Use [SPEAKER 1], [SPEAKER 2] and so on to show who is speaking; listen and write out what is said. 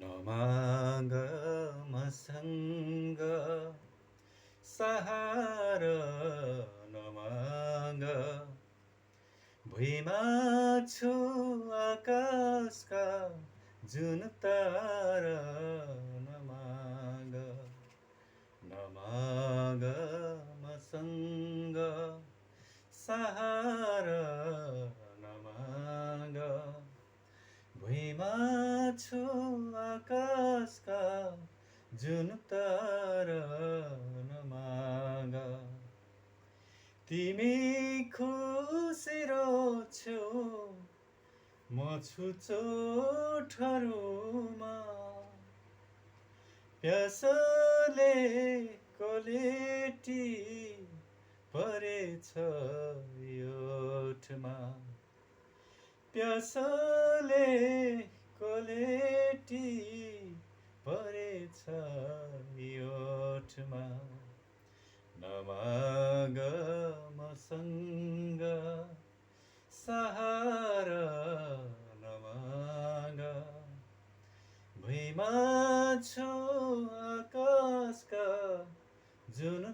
[SPEAKER 1] नमाग मसँग सहारा नमाग भुइँमा छु आकाशका जुन तारा नमाग नमाग मसँग सहारा नमाग भुइँमा छु आकाशका जुन तारा नमाग तिमी खुसी रोज्छौ म छु चोटहरूमा प्यासले कोलेटी परेछ यो ओठमा प्यासले कोलेटी परेछ यो ओठमा नमाग मसँग सहारा नमाग भुइँमा छु आकाशका जुन